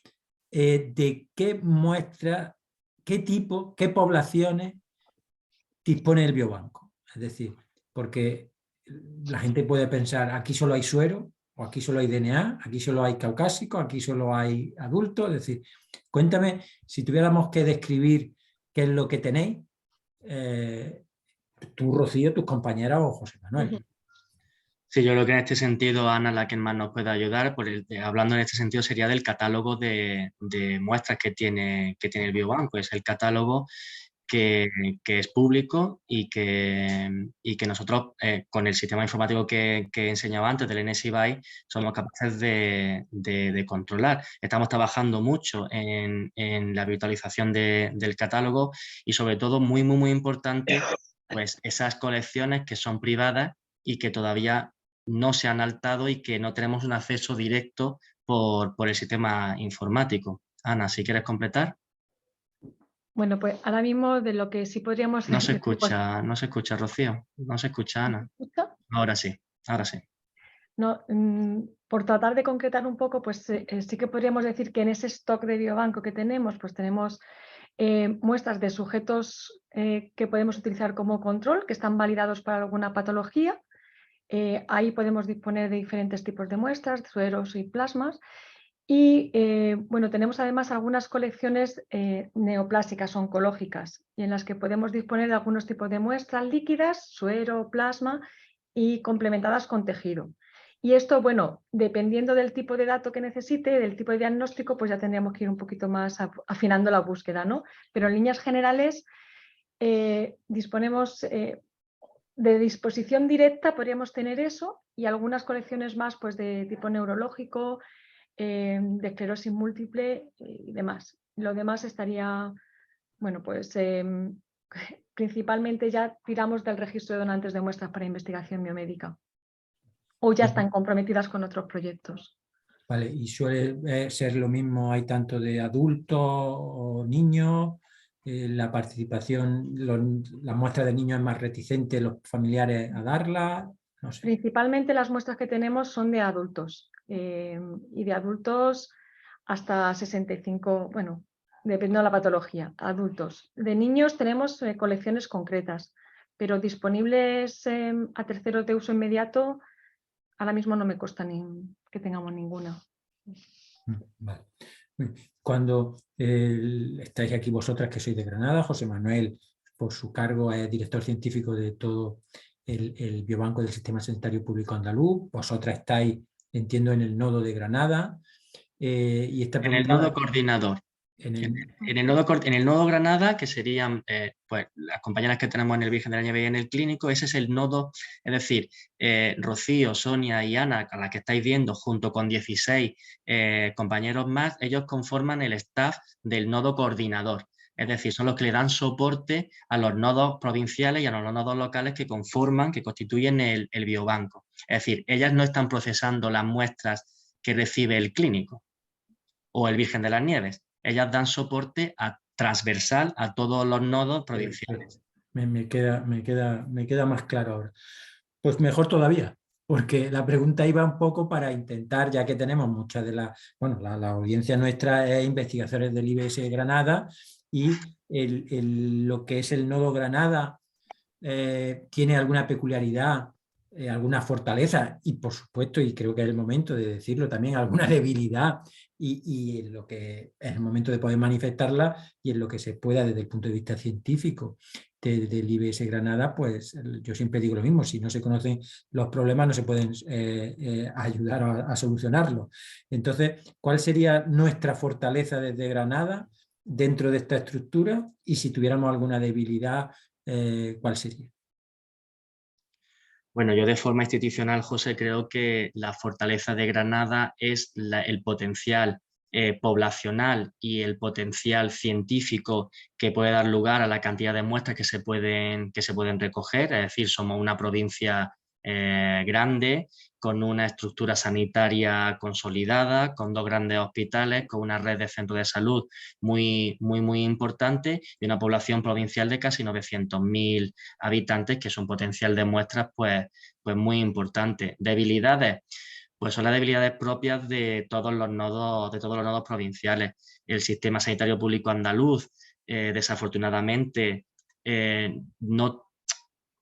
de qué muestra, qué tipo, qué poblaciones dispone el biobanco? Es decir, porque la gente puede pensar, aquí solo hay suero, o aquí solo hay DNA, aquí solo hay caucásico, aquí solo hay adultos. Es decir, cuéntame, si tuviéramos que describir qué es lo que tenéis, tú, Rocío, tus compañeras o José Manuel. Sí, yo creo que en este sentido Ana la que más nos puede ayudar, hablando en este sentido sería del catálogo de muestras que tiene el biobanco. Es el catálogo que es público y que nosotros con el sistema informático que enseñaba antes del NSIBAI somos capaces de controlar. Estamos trabajando mucho en la virtualización del catálogo y sobre todo muy importante pues esas colecciones que son privadas y que todavía no se han altado y que no tenemos un acceso directo por el sistema informático. Ana, si quieres completar. Bueno, pues ahora mismo de lo que sí podríamos... No se escucha, Rocío. No se escucha, Ana. Ahora sí. No, por tratar de concretar un poco, pues sí que podríamos decir que en ese stock de biobanco que tenemos, pues tenemos muestras de sujetos que podemos utilizar como control, que están validados para alguna patología. Ahí podemos disponer de diferentes tipos de muestras, sueros y plasmas. Y bueno, tenemos además algunas colecciones neoplásicas oncológicas y en las que podemos disponer de algunos tipos de muestras líquidas, suero, plasma y complementadas con tejido. Y esto, bueno, dependiendo del tipo de dato que necesite, del tipo de diagnóstico, pues ya tendríamos que ir un poquito más afinando la búsqueda, ¿no? Pero en líneas generales disponemos de disposición directa, podríamos tener eso y algunas colecciones más pues de tipo neurológico, de esclerosis múltiple y demás. Lo demás estaría, bueno, pues principalmente ya tiramos del registro de donantes de muestras para investigación biomédica o ya están comprometidas con otros proyectos. Vale, y suele ser lo mismo, hay tanto de adultos o niños, la participación, las muestras de niños es más reticente los familiares a darla, no sé. Principalmente las muestras que tenemos son de adultos y de adultos hasta 65, bueno, dependiendo de la patología, adultos. De niños tenemos colecciones concretas, pero disponibles a terceros de uso inmediato, ahora mismo no me consta que tengamos ninguna. Vale. Cuando estáis aquí vosotras que sois de Granada, José Manuel, por su cargo, es director científico de todo el biobanco del Sistema Sanitario Público Andaluz, vosotras estáis, entiendo, en el nodo de Granada. Y esta En el pregunta, nodo coordinador. En el nodo Granada, que serían pues, las compañeras que tenemos en el Virgen de la Nieve y en el clínico, ese es el nodo, es decir, Rocío, Sonia y Ana, a las que estáis viendo, junto con 16 compañeros más, ellos conforman el staff del nodo coordinador. Es decir, son los que le dan soporte a los nodos provinciales y a los nodos locales que conforman, que constituyen el biobanco. Es decir, ellas no están procesando las muestras que recibe el clínico o el Virgen de las Nieves. Ellas dan soporte transversal a todos los nodos provinciales. me queda más claro ahora. Pues mejor todavía, porque la pregunta iba un poco para intentar, ya que tenemos muchas de las, bueno, la audiencia nuestra es investigadores del IBS Granada y lo que es el nodo Granada tiene alguna peculiaridad, alguna fortaleza y por supuesto, y creo que es el momento de decirlo también, alguna debilidad y en lo que es el momento de poder manifestarla y en lo que se pueda desde el punto de vista científico del IBS Granada, pues yo siempre digo lo mismo, si no se conocen los problemas no se pueden ayudar a solucionarlos. Entonces, ¿cuál sería nuestra fortaleza desde Granada dentro de esta estructura? Y si tuviéramos alguna debilidad, ¿cuál sería? Bueno, yo de forma institucional, José, creo que la fortaleza de Granada es el potencial poblacional y el potencial científico que puede dar lugar a la cantidad de muestras que se pueden recoger. Es decir, somos una provincia grande, con una estructura sanitaria consolidada, con 2 grandes hospitales, con una red de centros de salud muy importante y una población provincial de casi 900.000 habitantes, que es un potencial de muestras pues muy importante. Debilidades, pues son las debilidades propias de todos los nodos provinciales. El sistema sanitario público andaluz, desafortunadamente, no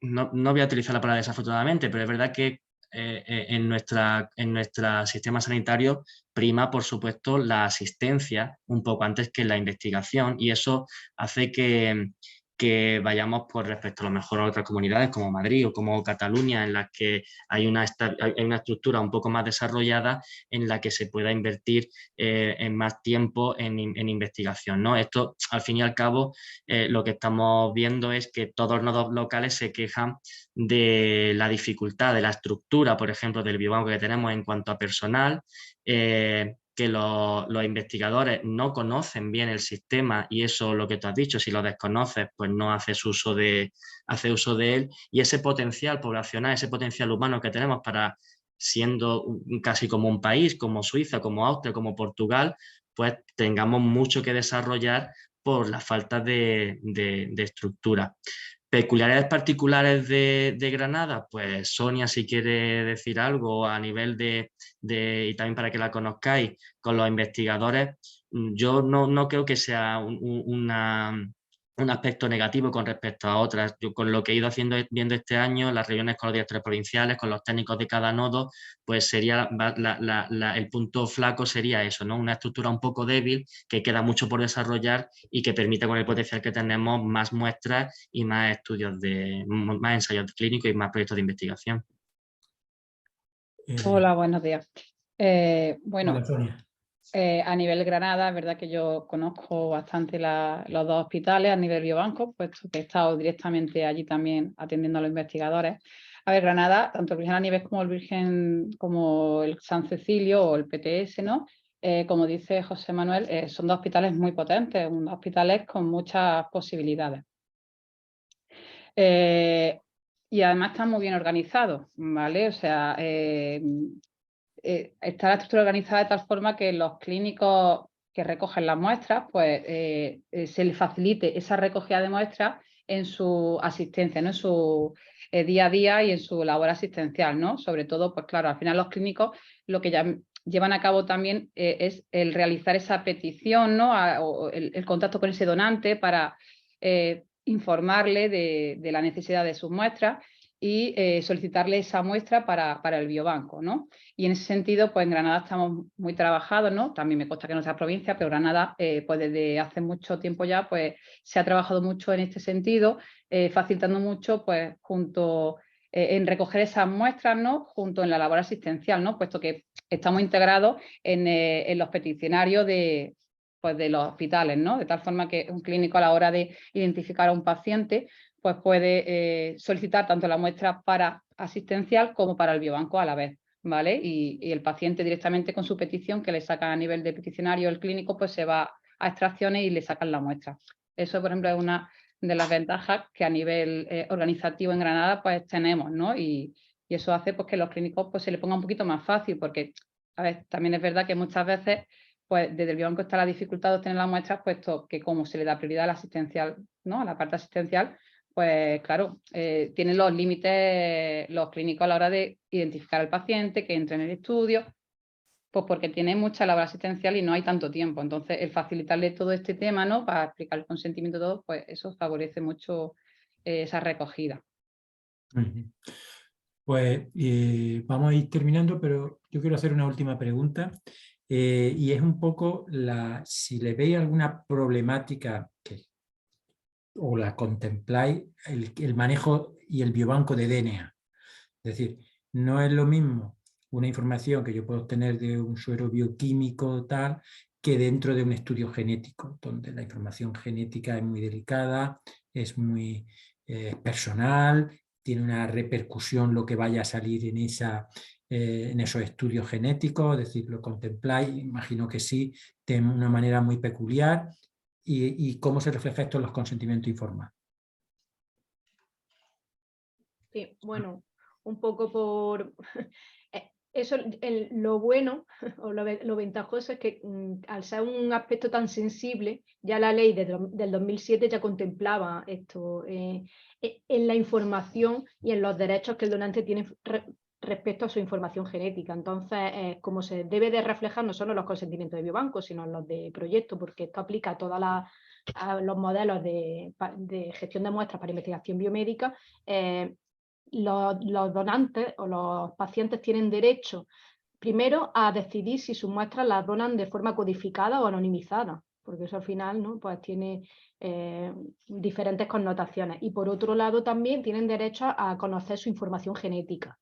voy a utilizar la palabra desafortunadamente, pero es verdad que en nuestro sistema sanitario prima, por supuesto, la asistencia un poco antes que la investigación y eso hace que vayamos por respecto a lo mejor a otras comunidades como Madrid o como Cataluña, en las que hay una estructura un poco más desarrollada en la que se pueda invertir en más tiempo en investigación, ¿no? Esto, al fin y al cabo, lo que estamos viendo es que todos los nodos locales se quejan de la dificultad de la estructura, por ejemplo, del biobanco que tenemos en cuanto a personal, que los investigadores no conocen bien el sistema y eso, lo que tú has dicho, si lo desconoces, pues no haces uso de él y ese potencial poblacional, ese potencial humano que tenemos para, siendo casi como un país, como Suiza, como Austria, como Portugal, pues tengamos mucho que desarrollar por la falta de estructura. Peculiaridades particulares de Granada, pues Sonia, si quiere decir algo a nivel y también para que la conozcáis, con los investigadores, yo no creo que sea un aspecto negativo con respecto a otras. Yo con lo que he ido viendo este año, las reuniones con los directores provinciales, con los técnicos de cada nodo, pues sería el punto flaco sería eso, ¿no? Una estructura un poco débil que queda mucho por desarrollar y que permite con el potencial que tenemos más muestras y más estudios más ensayos clínicos y más proyectos de investigación. Hola, buenos días. Bueno, Hola, Sonia. a nivel Granada, es verdad que yo conozco bastante los 2 hospitales a nivel biobanco, puesto que he estado directamente allí también atendiendo a los investigadores. A ver, Granada, tanto el Virgen de las Nieves como el Virgen, como el San Cecilio o el PTS, ¿no? Como dice José Manuel, son 2 hospitales muy potentes, 2 hospitales con muchas posibilidades. Y además están muy bien organizados, ¿vale? O sea, está la estructura organizada de tal forma que los clínicos que recogen las muestras, pues se les facilite esa recogida de muestras en su asistencia, ¿no? En su día a día y en su labor asistencial, ¿no? Sobre todo, pues claro, al final los clínicos lo que ya llevan a cabo también es el realizar esa petición, ¿no? O el contacto con ese donante para informarle de la necesidad de sus muestras y solicitarle esa muestra para el biobanco, ¿no? Y en ese sentido, pues en Granada estamos muy trabajados, ¿no? También me consta que en nuestra provincia, pero Granada, pues desde hace mucho tiempo ya, pues se ha trabajado mucho en este sentido, facilitando mucho, pues junto en recoger esas muestras, ¿no? Junto en la labor asistencial, ¿no? Puesto que estamos integrados en los peticionarios de los hospitales, ¿no? De tal forma que un clínico a la hora de identificar a un paciente, pues puede solicitar tanto la muestra para asistencial como para el biobanco a la vez, ¿vale? Y el paciente directamente con su petición que le saca a nivel de peticionario el clínico, pues se va a extracciones y le sacan la muestra. Eso, por ejemplo, es una de las ventajas que a nivel organizativo en Granada pues tenemos, ¿no? Y eso hace pues, que los clínicos pues, se le ponga un poquito más fácil, porque, a ver, también es verdad que muchas veces pues desde el biobanco está la dificultad de obtener las muestras, puesto que como se le da prioridad a la asistencial, ¿no? A la parte asistencial, pues claro, tienen los límites los clínicos a la hora de identificar al paciente, que entre en el estudio, pues porque tiene mucha labor asistencial y no hay tanto tiempo. Entonces, el facilitarle todo este tema, ¿no? Para explicar el consentimiento y todo, pues eso favorece mucho esa recogida. Pues vamos a ir terminando, pero yo quiero hacer una última pregunta. Y es un poco si le veis alguna problemática o la contempláis, el manejo y el biobanco de DNA. Es decir, no es lo mismo una información que yo puedo obtener de un suero bioquímico tal que dentro de un estudio genético, donde la información genética es muy delicada, es muy personal, tiene una repercusión lo que vaya a salir en esos estudios genéticos, es decir, lo contempláis, imagino que sí, de una manera muy peculiar, y cómo se refleja esto en los consentimientos informados. Sí, bueno, un poco por... Eso, lo bueno o lo ventajoso es que al ser un aspecto tan sensible, ya la ley del 2007 ya contemplaba esto en la información y en los derechos que el donante tiene respecto a su información genética. Entonces, como se debe de reflejar no solo los consentimientos de biobanco, sino los de proyecto, porque esto aplica a los modelos de gestión de muestras para investigación biomédica. Los donantes o los pacientes tienen derecho primero a decidir si sus muestras las donan de forma codificada o anonimizada, porque eso al final, ¿no? Pues tiene diferentes connotaciones. Y por otro lado también tienen derecho a conocer su información genética.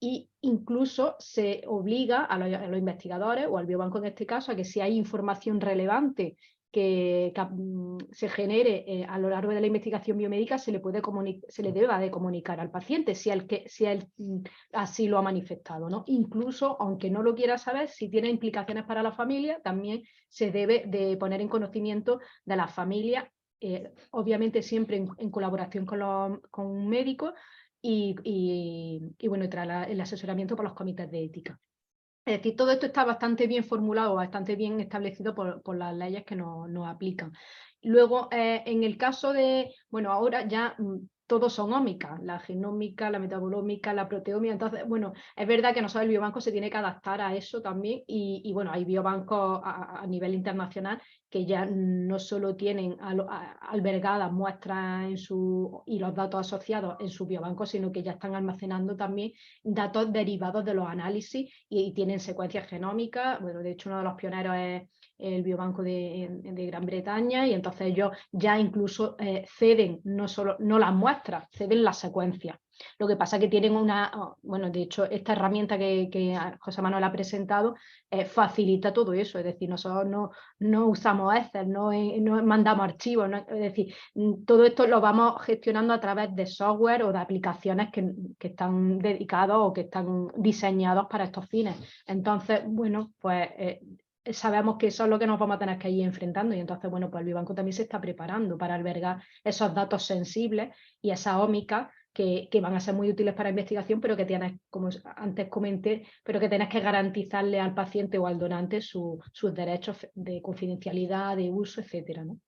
Y incluso se obliga a los investigadores o al biobanco en este caso a que si hay información relevante que se genere a lo largo de la investigación biomédica se le deba de comunicar al paciente si él así lo ha manifestado, ¿no? Incluso, aunque no lo quiera saber, si tiene implicaciones para la familia, también se debe de poner en conocimiento de la familia, obviamente siempre en colaboración con un médico y bueno, tras el asesoramiento por los comités de ética. Es decir, todo esto está bastante bien formulado, bastante bien establecido por las leyes que nos aplican. Luego, en el caso de, bueno, ahora ya todos son ómicas, la genómica, la metabolómica, la proteómica. Entonces, bueno, es verdad que nosotros el biobanco se tiene que adaptar a eso también y bueno, hay biobancos a nivel internacional que ya no solo tienen albergadas muestras y los datos asociados en su biobanco, sino que ya están almacenando también datos derivados de los análisis y tienen secuencias genómicas. Bueno, de hecho, uno de los pioneros es el biobanco de Gran Bretaña, y entonces ellos ya incluso ceden no las muestras, ceden las secuencias. Lo que pasa es que tienen bueno, de hecho, esta herramienta que José Manuel ha presentado facilita todo eso, es decir, nosotros no usamos Excel, no mandamos archivos, es decir, todo esto lo vamos gestionando a través de software o de aplicaciones que están dedicados o que están diseñados para estos fines. Entonces, bueno, pues sabemos que eso es lo que nos vamos a tener que ir enfrentando, y entonces, bueno, pues el biobanco también se está preparando para albergar esos datos sensibles y esas ómicas que van a ser muy útiles para investigación, pero que tienes, como antes comenté, pero que tienes que garantizarle al paciente o al donante sus derechos de confidencialidad, de uso, etcétera, ¿no?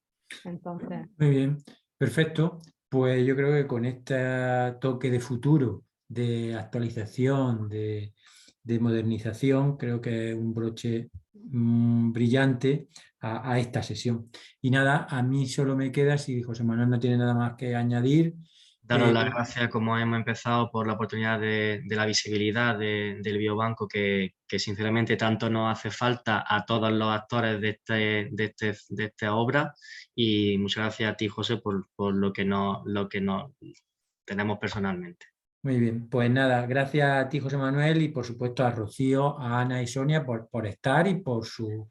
Entonces, Muy bien, perfecto. Pues yo creo que con este toque de futuro, de actualización, de modernización, creo que es un broche brillante a esta sesión. Y nada, a mí solo me queda, si José Manuel no tiene nada más que añadir. Daros las gracias, como hemos empezado, por la oportunidad de la visibilidad del biobanco, que sinceramente tanto nos hace falta a todos los actores de esta obra. Y muchas gracias a ti, José, por lo que nos tenemos personalmente. Muy bien, pues nada, gracias a ti, José Manuel, y por supuesto a Rocío, a Ana y Sonia por estar y por su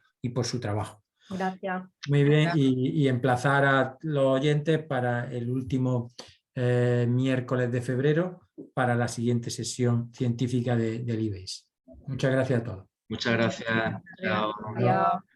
trabajo. gracias. Muy bien, y emplazar a los oyentes para el último miércoles de febrero para la siguiente sesión científica del IBES. Muchas gracias a todos. Muchas gracias. Chao. Adiós.